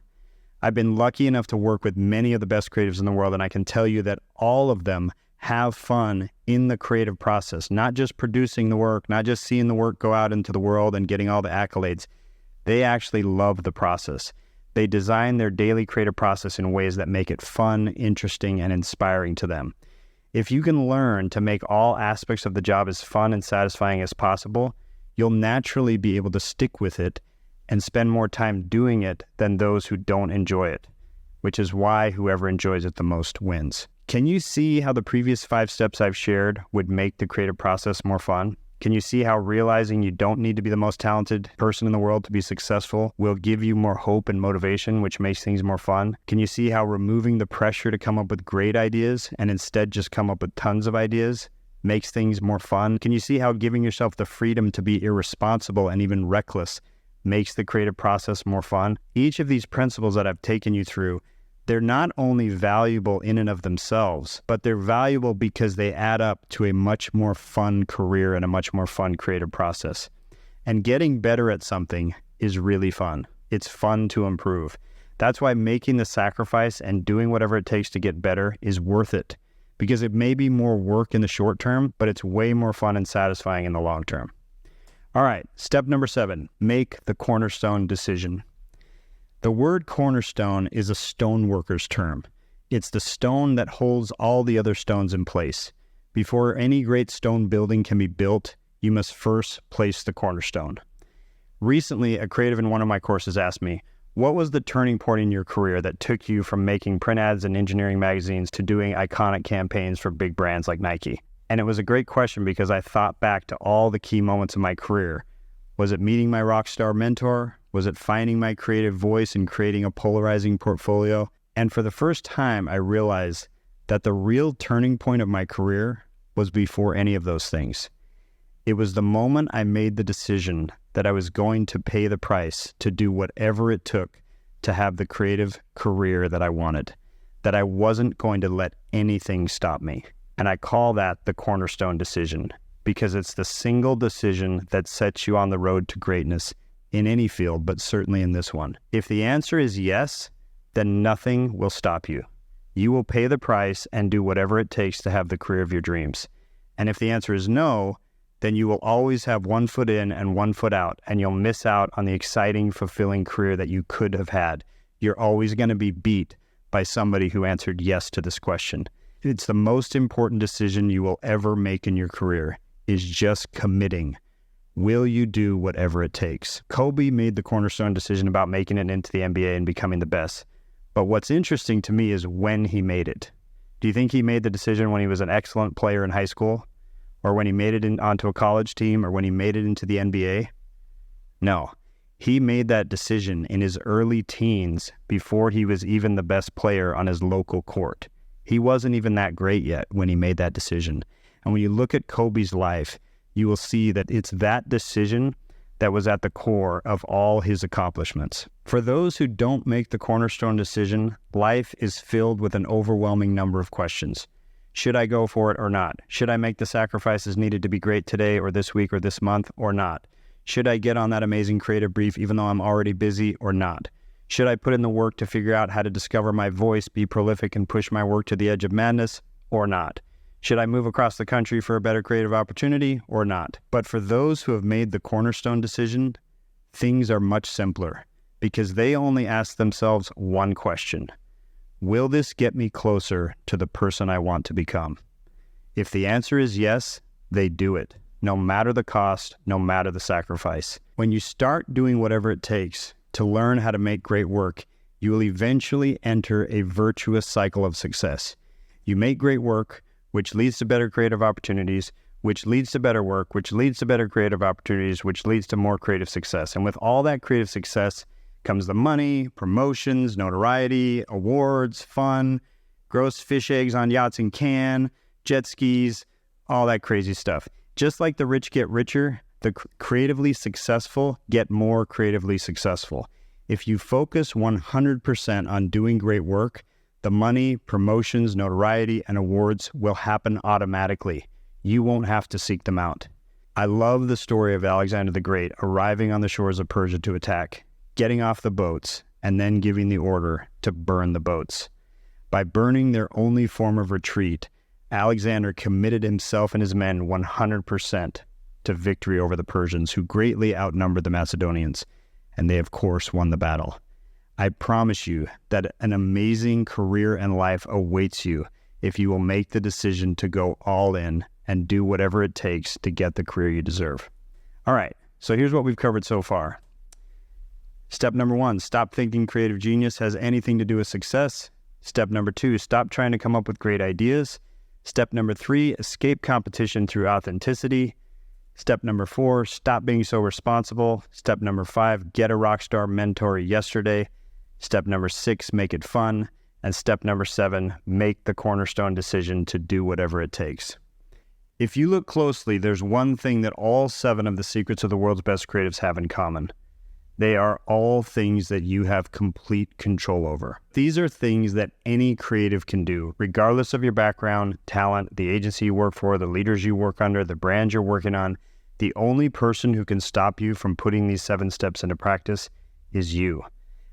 S1: I've been lucky enough to work with many of the best creatives in the world, and I can tell you that all of them have fun in the creative process, not just producing the work, not just seeing the work go out into the world and getting all the accolades. They actually love the process. They design their daily creative process in ways that make it fun, interesting, and inspiring to them. If you can learn to make all aspects of the job as fun and satisfying as possible, you'll naturally be able to stick with it and spend more time doing it than those who don't enjoy it, which is why whoever enjoys it the most wins. Can you see how the previous 5 steps I've shared would make the creative process more fun? Can you see how realizing you don't need to be the most talented person in the world to be successful will give you more hope and motivation, which makes things more fun? Can you see how removing the pressure to come up with great ideas and instead just come up with tons of ideas makes things more fun? Can you see how giving yourself the freedom to be irresponsible and even reckless makes the creative process more fun? Each of these principles that I've taken you through, they're not only valuable in and of themselves, but they're valuable because they add up to a much more fun career and a much more fun creative process. And getting better at something is really fun. It's fun to improve. That's why making the sacrifice and doing whatever it takes to get better is worth it, because it may be more work in the short term, but it's way more fun and satisfying in the long term. All right, step number 7, make the cornerstone decision. The word cornerstone is a stoneworker's term. It's the stone that holds all the other stones in place. Before any great stone building can be built, you must first place the cornerstone. Recently, a creative in one of my courses asked me, what was the turning point in your career that took you from making print ads in engineering magazines to doing iconic campaigns for big brands like Nike? And it was a great question because I thought back to all the key moments of my career. Was it meeting my rock star mentor? Was it finding my creative voice and creating a polarizing portfolio? And for the first time, I realized that the real turning point of my career was before any of those things. It was the moment I made the decision that I was going to pay the price to do whatever it took to have the creative career that I wanted, that I wasn't going to let anything stop me. And I call that the cornerstone decision, because it's the single decision that sets you on the road to greatness in any field, but certainly in this one. If the answer is yes, then nothing will stop you. You will pay the price and do whatever it takes to have the career of your dreams. And if the answer is no, then you will always have one foot in and one foot out, and you'll miss out on the exciting, fulfilling career that you could have had. You're always going to be beat by somebody who answered yes to this question. It's the most important decision you will ever make in your career, is just committing. Will you do whatever it takes? Kobe made the cornerstone decision about making it into the NBA and becoming the best. But what's interesting to me is when he made it. Do you think he made the decision when he was an excellent player in high school? Or when he made it onto a college team? Or when he made it into the NBA? No. He made that decision in his early teens before he was even the best player on his local court. He wasn't even that great yet when he made that decision. And when you look at Kobe's life, you will see that it's that decision that was at the core of all his accomplishments. For those who don't make the cornerstone decision, life is filled with an overwhelming number of questions. Should I go for it or not? Should I make the sacrifices needed to be great today or this week or this month or not? Should I get on that amazing creative brief even though I'm already busy or not? Should I put in the work to figure out how to discover my voice, be prolific, and push my work to the edge of madness or not? Should I move across the country for a better creative opportunity or not? But for those who have made the cornerstone decision, things are much simpler because they only ask themselves one question. Will this get me closer to the person I want to become? If the answer is yes, they do it, no matter the cost, no matter the sacrifice. When you start doing whatever it takes to learn how to make great work, you will eventually enter a virtuous cycle of success. You make great work, which leads to better creative opportunities, which leads to better work, which leads to better creative opportunities, which leads to more creative success. And with all that creative success comes the money, promotions, notoriety, awards, fun, gross fish eggs on yachts in Cannes, jet skis, all that crazy stuff. Just like the rich get richer, the creatively successful get more creatively successful. If you focus 100% on doing great work, the money, promotions, notoriety, and awards will happen automatically. You won't have to seek them out. I love the story of Alexander the Great arriving on the shores of Persia to attack, getting off the boats, and then giving the order to burn the boats. By burning their only form of retreat, Alexander committed himself and his men 100% to victory over the Persians, who greatly outnumbered the Macedonians, and they of course won the battle. I promise you that an amazing career and life awaits you if you will make the decision to go all in and do whatever it takes to get the career you deserve. All right, so here's what we've covered so far. Step number 1, stop thinking creative genius has anything to do with success. Step number 2, stop trying to come up with great ideas. Step number 3, escape competition through authenticity. Step number 4, stop being so responsible. Step number 5, get a rockstar mentor yesterday. Step number 6, make it fun. And step number 7, make the cornerstone decision to do whatever it takes. If you look closely, there's one thing that all 7 of the secrets of the world's best creatives have in common. They are all things that you have complete control over. These are things that any creative can do, regardless of your background, talent, the agency you work for, the leaders you work under, the brand you're working on. The only person who can stop you from putting these 7 steps into practice is you.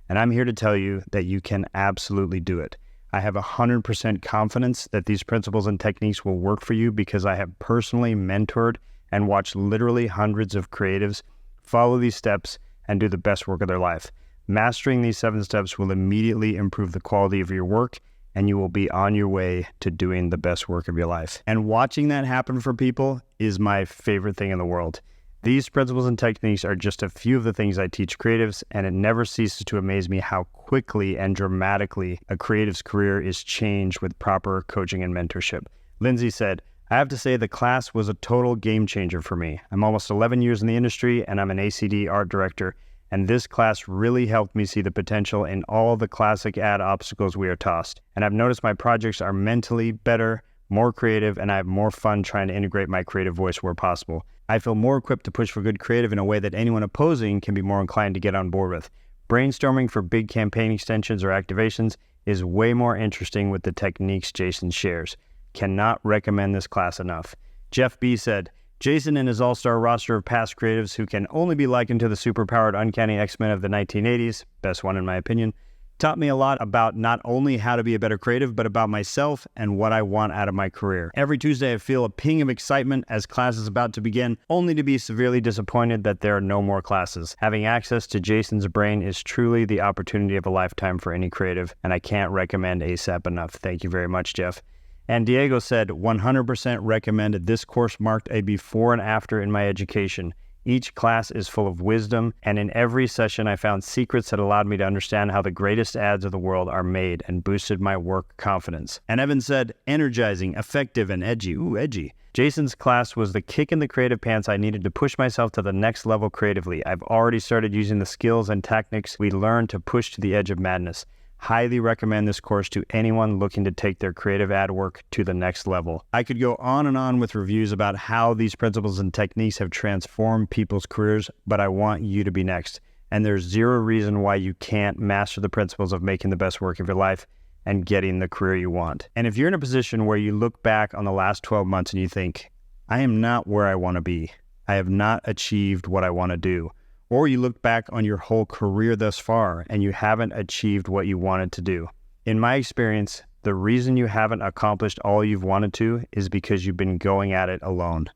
S1: And I'm here to tell you that you can absolutely do it. I have 100% confidence that these principles and techniques will work for you because I have personally mentored and watched literally hundreds of creatives follow these steps and do the best work of their life. Mastering these 7 steps will immediately improve the quality of your work, and you will be on your way to doing the best work of your life. And watching that happen for people is my favorite thing in the world. These principles and techniques are just a few of the things I teach creatives, and it never ceases to amaze me how quickly and dramatically a creative's career is changed with proper coaching and mentorship. Lindsay said, "I have to say the class was a total game changer for me. I'm almost 11 years in the industry, and I'm an ACD art director, and this class really helped me see the potential in all the classic ad obstacles we are tossed. And I've noticed my projects are mentally better, more creative, and I have more fun trying to integrate my creative voice where possible. I feel more equipped to push for good creative in a way that anyone opposing can be more inclined to get on board with. Brainstorming for big campaign extensions or activations is way more interesting with the techniques Jason shares. Cannot recommend this class enough." Jeff B. said, "Jason and his all-star roster of past creatives who can only be likened to the superpowered uncanny X-Men of the 1980s, best one in my opinion, taught me a lot about not only how to be a better creative, but about myself and what I want out of my career. Every Tuesday, I feel a ping of excitement as class is about to begin, only to be severely disappointed that there are no more classes. Having access to Jason's brain is truly the opportunity of a lifetime for any creative, and I can't recommend ASAP enough." Thank you very much, Jeff. And Diego said, 100% recommended. This course marked a before and after in my education. Each class is full of wisdom, and in every session I found secrets that allowed me to understand how the greatest ads of the world are made and boosted my work confidence. And Evan said, energizing, effective, and edgy. Ooh, edgy. Jason's class was the kick in the creative pants I needed to push myself to the next level creatively. I've already started using the skills and tactics we learned to push to the edge of madness. Highly recommend this course to anyone looking to take their creative ad work to the next level. I could go on and on with reviews about how these principles and techniques have transformed people's careers, but I want you to be next. And there's zero reason why you can't master the principles of making the best work of your life and getting the career you want. And if you're in a position where you look back on the last 12 months and you think, I am not where I want to be, I have not achieved what I want to do, or you look back on your whole career thus far and you haven't achieved what you wanted to do. In my experience, the reason you haven't accomplished all you've wanted to is because you've been going at it alone.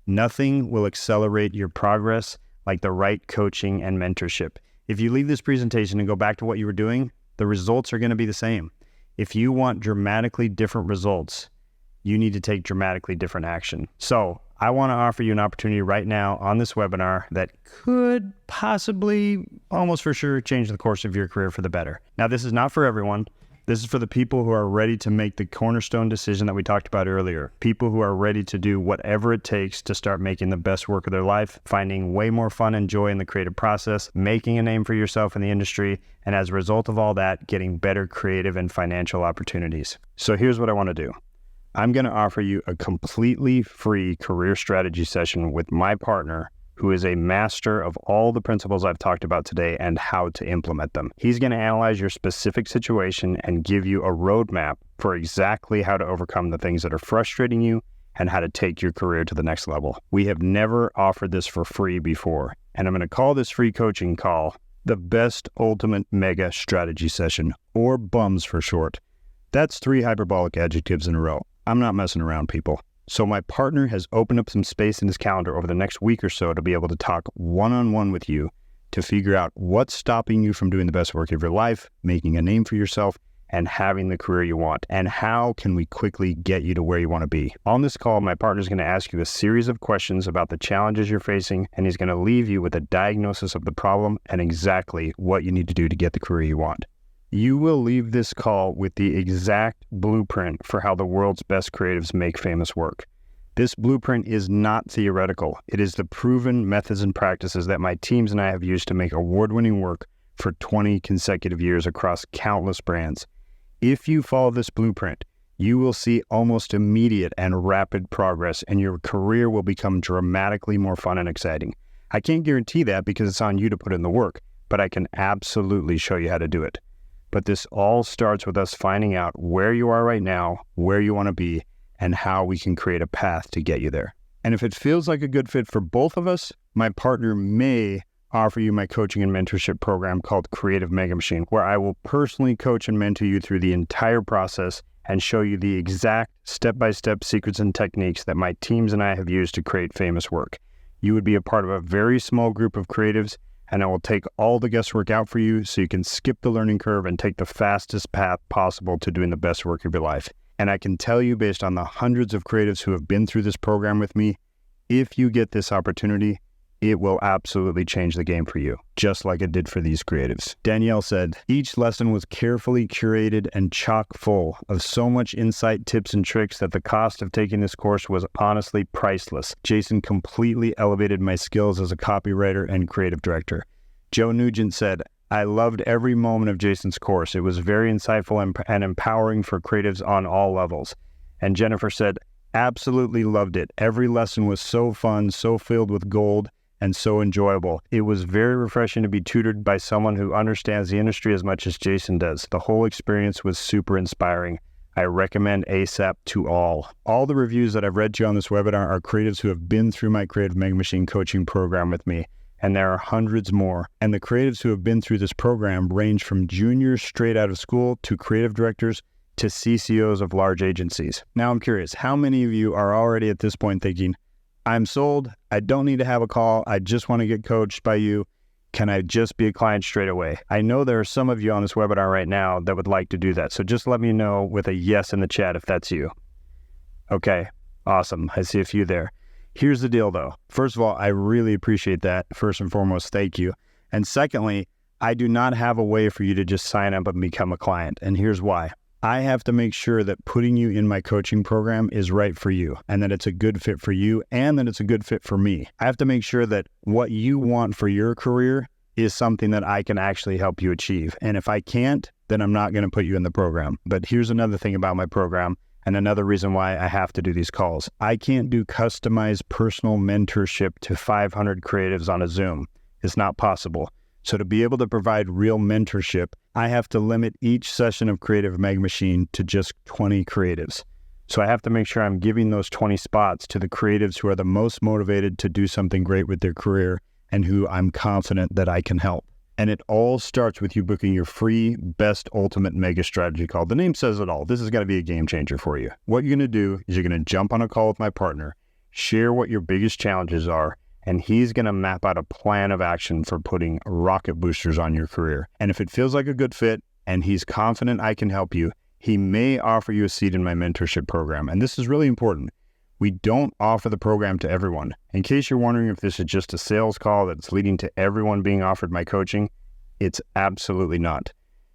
S1: Nothing will accelerate your progress like the right coaching and mentorship. If you leave this presentation and go back to what you were doing, the results are going to be the same. If you want dramatically different results, you need to take dramatically different action. So I want to offer you an opportunity right now on this webinar that could possibly, almost for sure, change the course of your career for the better. Now, this is not for everyone. This is for the people who are ready to make the cornerstone decision that we talked about earlier. People who are ready to do whatever it takes to start making the best work of their life, finding way more fun and joy in the creative process, making a name for yourself in the industry, and as a result of all that, getting better creative and financial opportunities. So here's what I want to do. I'm going to offer you a completely free career strategy session with my partner, who is a master of all the principles I've talked about today and how to implement them. He's going to analyze your specific situation and give you a roadmap for exactly how to overcome the things that are frustrating you and how to take your career to the next level. We have never offered this for free before, and I'm going to call this free coaching call the Best Ultimate Mega Strategy Session, or BUMS for short. That's 3 hyperbolic adjectives in a row. I'm not messing around, people. So my partner has opened up some space in his calendar over the next week or so to be able to talk one-on-one with you to figure out what's stopping you from doing the best work of your life, making a name for yourself, and having the career you want, and how can we quickly get you to where you want to be. On this call, my partner is going to ask you a series of questions about the challenges you're facing, and he's going to leave you with a diagnosis of the problem and exactly what you need to do to get the career you want. You will leave this call with the exact blueprint for how the world's best creatives make famous work. This blueprint is not theoretical. It is the proven methods and practices that my teams and I have used to make award-winning work for 20 consecutive years across countless brands. If you follow this blueprint, you will see almost immediate and rapid progress, and your career will become dramatically more fun and exciting. I can't guarantee that because it's on you to put in the work, but I can absolutely show you how to do it. But this all starts with us finding out where you are right now, where you want to be, and how we can create a path to get you there. And if it feels like a good fit for both of us, my partner may offer you my coaching and mentorship program called Creative Megamáquina, where I will personally coach and mentor you through the entire process and show you the exact step-by-step secrets and techniques that my teams and I have used to create famous work. You would be a part of a very small group of creatives, and I will take all the guesswork out for you so you can skip the learning curve and take the fastest path possible to doing the best work of your life. And I can tell you, based on the hundreds of creatives who have been through this program with me, if you get this opportunity, it will absolutely change the game for you, just like it did for these creatives. Danielle said, each lesson was carefully curated and chock full of so much insight, tips, and tricks that the cost of taking this course was honestly priceless. Jason completely elevated my skills as a copywriter and creative director. Joe Nugent said, I loved every moment of Jason's course. It was very insightful and empowering for creatives on all levels. And Jennifer said, absolutely loved it. Every lesson was so fun, so filled with gold, and so enjoyable. It was very refreshing to be tutored by someone who understands the industry as much as Jason does. The whole experience was super inspiring. I recommend ASAP to all. All the reviews that I've read to you on this webinar are creatives who have been through my Creative Megamáquina coaching program with me, and there are hundreds more. And the creatives who have been through this program range from juniors straight out of school to creative directors to CCOs of large agencies. Now I'm curious, how many of you are already at this point thinking, I'm sold, I don't need to have a call, I just want to get coached by you. Can I just be a client straight away? I know there are some of you on this webinar right now that would like to do that. So just let me know with a yes in the chat if that's you. Okay, awesome. I see a few there. Here's the deal though. First of all, I really appreciate that. First and foremost, thank you. And secondly, I do not have a way for you to just sign up and become a client. And here's why. I have to make sure that putting you in my coaching program is right for you and that it's a good fit for you and that it's a good fit for me. I have to make sure that what you want for your career is something that I can actually help you achieve. And if I can't, then I'm not going to put you in the program. But here's another thing about my program and another reason why I have to do these calls. I can't do customized personal mentorship to 500 creatives on a Zoom. It's not possible. So to be able to provide real mentorship, I have to limit each session of Creative Megamáquina to just 20 creatives. So I have to make sure I'm giving those 20 spots to the creatives who are the most motivated to do something great with their career and who I'm confident that I can help. And it all starts with you booking your free Best Ultimate Mega Strategy Call. The name says it all. This is going to be a game changer for you. What you're going to do is you're going to jump on a call with my partner, share what your biggest challenges are, and he's going to map out a plan of action for putting rocket boosters on your career. And if it feels like a good fit and he's confident I can help you, he may offer you a seat in my mentorship program. And this is really important. We don't offer the program to everyone. In case you're wondering if this is just a sales call that's leading to everyone being offered my coaching, it's absolutely not.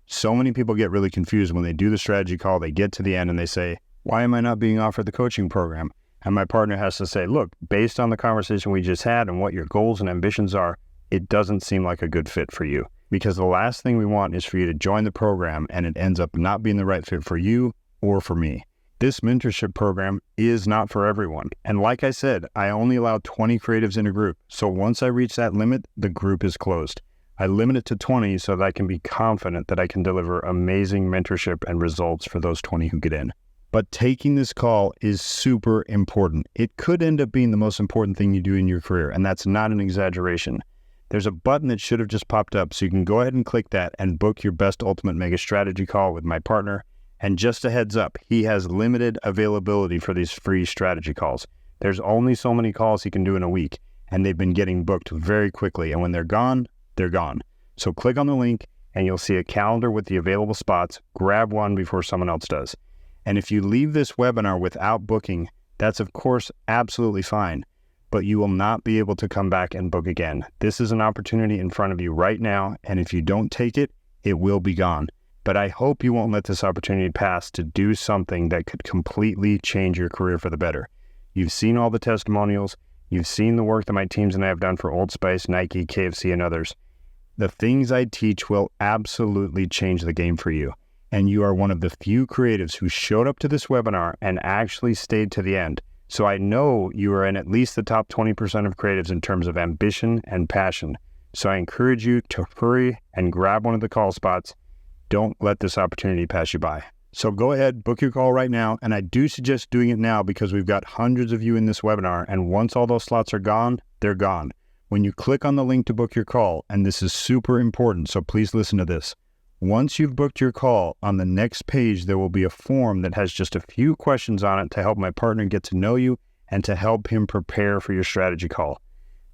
S1: So many people get really confused when they do the strategy call, they get to the end and they say, why am I not being offered the coaching program? And my partner has to say, look, based on the conversation we just had and what your goals and ambitions are, it doesn't seem like a good fit for you. Because the last thing we want is for you to join the program and it ends up not being the right fit for you or for me. This mentorship program is not for everyone. And like I said, I only allow 20 creatives in a group. So once I reach that limit, the group is closed. I limit it to 20 so that I can be confident that I can deliver amazing mentorship and results for those 20 who get in. But taking this call is super important. It could end up being the most important thing you do in your career, and that's not an exaggeration. There's a button that should have just popped up, so you can go ahead and click that and book your Best Ultimate Mega Strategy Call with my partner. And just a heads up, he has limited availability for these free strategy calls. There's only so many calls he can do in a week, and they've been getting booked very quickly. And when they're gone, they're gone. So click on the link, and you'll see a calendar with the available spots. Grab one before someone else does. And if you leave this webinar without booking, that's of course absolutely fine, but you will not be able to come back and book again. This is an opportunity in front of you right now, and if you don't take it, it will be gone. But I hope you won't let this opportunity pass to do something that could completely change your career for the better. You've seen all the testimonials. You've seen the work that my teams and I have done for Old Spice, Nike, KFC, and others. The things I teach will absolutely change the game for you. And you are one of the few creatives who showed up to this webinar and actually stayed to the end. So I know you are in at least the top 20% of creatives in terms of ambition and passion. So I encourage you to hurry and grab one of the call spots. Don't let this opportunity pass you by. So go ahead, book your call right now. And I do suggest doing it now because we've got hundreds of you in this webinar. And once all those slots are gone, they're gone. When you click on the link to book your call, and this is super important, so please listen to this. Once you've booked your call, on the next page, there will be a form that has just a few questions on it to help my partner get to know you and to help him prepare for your strategy call.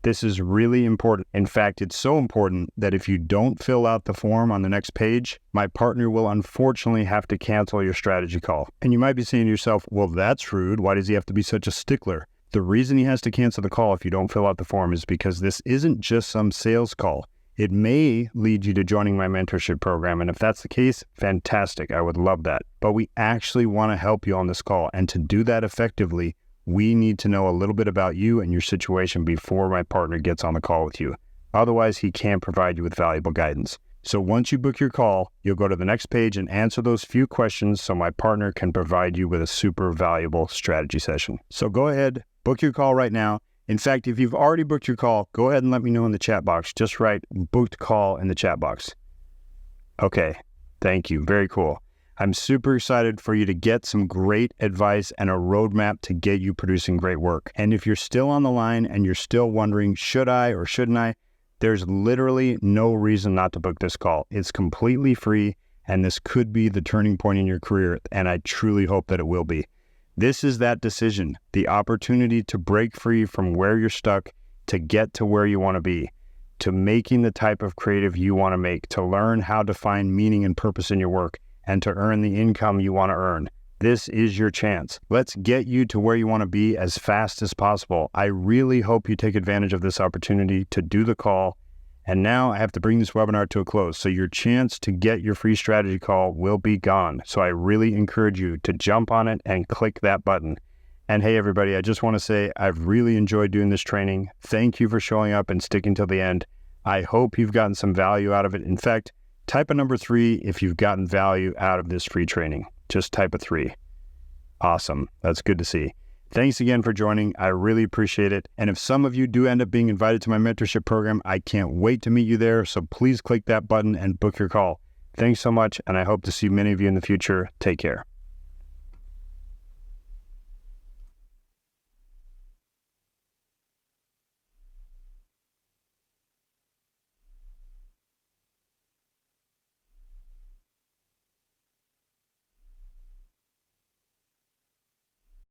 S1: This is really important. In fact, it's so important that if you don't fill out the form on the next page, my partner will unfortunately have to cancel your strategy call. And you might be saying to yourself, well, that's rude. Why does he have to be such a stickler? The reason he has to cancel the call if you don't fill out the form is because this isn't just some sales call. It may lead you to joining my mentorship program. And if that's the case, fantastic. I would love that. But we actually want to help you on this call. And to do that effectively, we need to know a little bit about you and your situation before my partner gets on the call with you. Otherwise, he can't provide you with valuable guidance. So once you book your call, you'll go to the next page and answer those few questions so my partner can provide you with a super valuable strategy session. So go ahead, book your call right now. In fact, if you've already booked your call, go ahead and let me know in the chat box. Just write booked call in the chat box. Okay, thank you. Very cool. I'm super excited for you to get some great advice and a roadmap to get you producing great work. And if you're still on the line and you're still wondering, should I or shouldn't I? There's literally no reason not to book this call. It's completely free, and this could be the turning point in your career, and I truly hope that it will be. This is that decision, the opportunity to break free from where you're stuck, to get to where you want to be, to making the type of creative you want to make, to learn how to find meaning and purpose in your work, and to earn the income you want to earn. This is your chance. Let's get you to where you want to be as fast as possible. I really hope you take advantage of this opportunity to do the call. And now I have to bring this webinar to a close. So your chance to get your free strategy call will be gone. So I really encourage you to jump on it and click that button. And hey, everybody, I just want to say I've really enjoyed doing this training. Thank you for showing up and sticking till the end. I hope you've gotten some value out of it. In fact, type a number 3 if you've gotten value out of this free training. Just type a 3. Awesome. That's good to see. Thanks again for joining. I really appreciate it. And if some of you do end up being invited to my mentorship program, I can't wait to meet you there. So please click that button and book your call. Thanks so much. And I hope to see many of you in the future. Take care.